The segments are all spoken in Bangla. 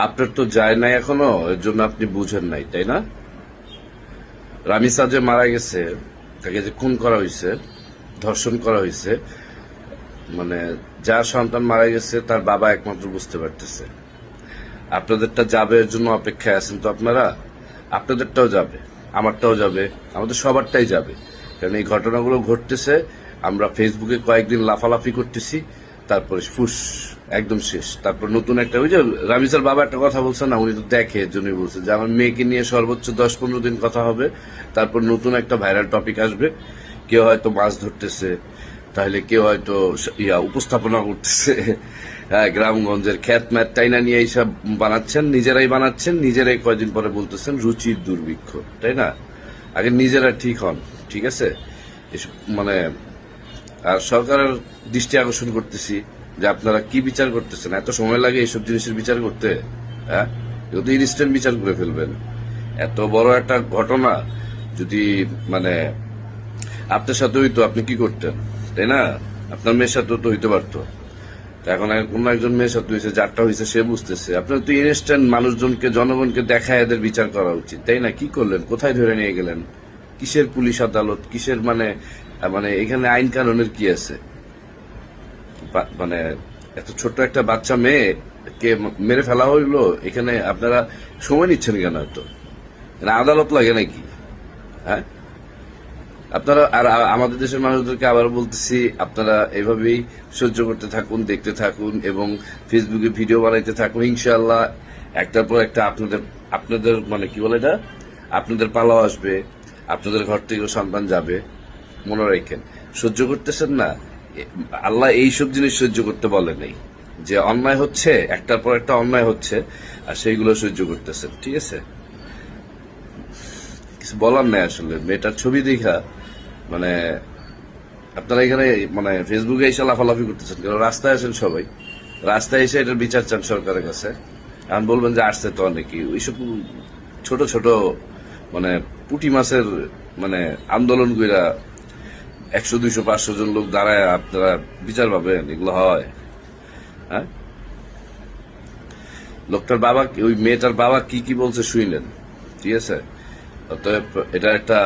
আপনার তো যায় নাই এখনো, এর জন্য আপনি বুঝেন নাই, তাই না? রামিসা যে মারা গেছে, তাকে যে খুন করা হয়েছে, ধর্ষণ করা হয়েছে, মানে যার সন্তান মারা গেছে তার বাবা একমাত্র বুঝতে পারতেছে। আপনাদেরটা যাবে, এর জন্য অপেক্ষায় আছেন তো আপনারা। আপনাদেরটাও যাবে, আমারটাও যাবে, আমাদের সবারটাই যাবে। কারণ এই ঘটনাগুলো ঘটতেছে, আমরা ফেসবুকে কয়েকদিন লাফালাফি করতেছি, তারপরে ফুস একদম শেষ। তারপর নতুন একটা, ওই যে রামিসার বাবা একটা কথা বলছে না, উনি তো দেখে, এর জন্যই বলছে যে আমার মেয়েকে নিয়ে সর্বোচ্চ 10-15 দিন কথা হবে, তারপর নতুন একটা ভাইরাল টপিক আসবে। কেউ হয়তো মাছ ধরতেছে, তাহলে কেউ হয়তো উপস্থাপনা করতেছে, হ্যাঁ, গ্রামগঞ্জের খ্যাত ম্যাত টাইনা নিয়ে এইসব বানাচ্ছেন, নিজেরাই কয়দিন পরে বলতেছেন রুচির দুর্ভিক্ষ, তাই না? আগে নিজেরা ঠিক হন, ঠিক আছে? মানে আর সরকারের দৃষ্টি আকর্ষণ করতেছি যে আপনারা কি বিচার করতেছেন, এত সময় লাগে এইসব জিনিসের বিচার করতে? হ্যাঁ, যদি ইনস্ট্যান্ট বিচার করে ফেলবেন। এত বড় একটা ঘটনা যদি মানে আপনার সাথে হইতো, আপনি কি করতেন, তাই না? আপনার মেয়ের সাথে তো হইতে পারতো। এখন কোন একজন মেয়ের সাথে হয়েছে, যারটা হয়েছে সে বুঝতেছে। আপনার তো ইনস্ট্যান্ট মানুষজনকে, জনগণকে দেখায় এদের বিচার করা উচিত, তাই না? কি করলেন? কোথায় ধরে নিয়ে গেলেন? কিসের পুলিশ আদালত, কিসের মানে মানে এখানে আইন কানুনের কি আছে? মানে এত ছোট্ট একটা বাচ্চা মেয়ে কে মেরে ফেলা হইলো, এখানে আপনারা সময় নিচ্ছেন কেন? এত আদালত লাগে নাকি? হ্যাঁ, আপনারা আর আমাদের দেশের মানুষদেরকে আবার বলতেছি, আপনারা এভাবেই সহ্য করতে থাকুন, দেখতে থাকুন এবং ফেসবুকে ভিডিও বানাইতে থাকুন। ইনশাআল্লাহ একটার পর একটা আপনাদের আপনাদের মানে কি বলে এটা, আপনাদের পালাও আসবে, আপনাদের ঘর থেকে সন্তান যাবে। মনে রাখেন, সহ্য করতেছেন না, আল্লাহ এইসব জিনিস সহ্য করতে বলে নাই। যে অন্যায় হচ্ছে, একটার পর একটা অন্যায় হচ্ছে, আর সেইগুলো সহ্য করতেছেন, ঠিক আছে? কিছু বলার নাই আসলে। মেয়েটার ছবি দেখা মানে আপনারা এখানে মানে ফেসবুকে এসে লাফালাফি করতেছেন, কারণ রাস্তায় আসেন সবাই, রাস্তায় এসে এটার বিচার চান সরকারের কাছে। এখন বলবেন যে আসছে তো অনেকেই, ওইসব ছোট ছোট মানে পুঁটি মাছের মানে আন্দোলন কইরা 100, 200, 500 জন লোক দাঁড়ায় আপনারা বিচার পাবেন? এগুলো হয়? হ্যাঁ, লোকটার বাবা, ওই মেয়েটার বাবা কি কি বলছে শুনলেন, ঠিক আছে? অতএব এটা একটা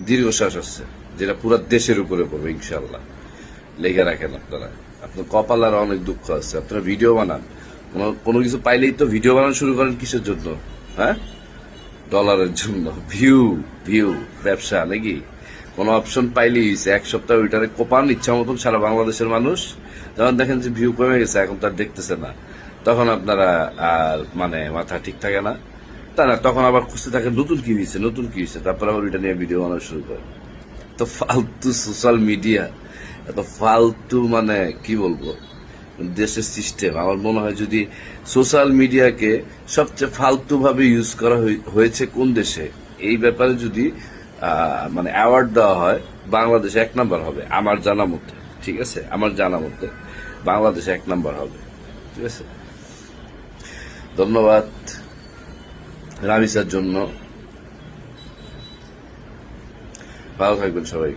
দীর্ঘশ্বাস আছে, যেটা পুরো দেশের উপরে পড়বে ইনশাল্লাহ। লেগে রাখেন আপনারা, আপনার কপাল আর অনেক দুঃখ আছে। আপনারা ভিডিও বানান, কোনো কিছু পাইলেই তো ভিডিও বানানো শুরু করেন, কিসের জন্য? হ্যাঁ, ডলারের জন্য, ভিউ ভিউ ব্যবসা নাকি? কোন অপশন পাইলেই হয়েছে, এক সপ্তাহ ওইটারে কোপান ইচ্ছা মতন সারা বাংলাদেশের মানুষ। যখন দেখেন যে ভিউ কমে গেছে, এখন তার দেখতেছে না, তখন আপনারা আর মানে মাথা ঠিক থাকে না, তা না, তখন আবার খুঁজতে থাকে নতুন কি হয়েছে, নতুন কি হয়েছে, তারপর আবার ওইটা নিয়ে ভিডিও বানানো শুরু করে। এত ফালতু সোশ্যাল মিডিয়া, এত ফালতু মানে কি বলবো দেশের সিস্টেম। আমার মনে হয় যদি সোশ্যাল মিডিয়াকে সবচেয়ে ফালতু ভাবে ইউজ করা হয়েছে কোন দেশে, এই ব্যাপারে যদি মানে অ্যাওয়ার্ড দেওয়া হয়, বাংলাদেশ 1 নাম্বার হবে আমার জানা মতে, ঠিক আছে? আমার জানা মতে বাংলাদেশ 1 নাম্বার হবে, ঠিক আছে? ধন্যবাদ রামিসার জন্য। ভালো থাকবেন সবাই।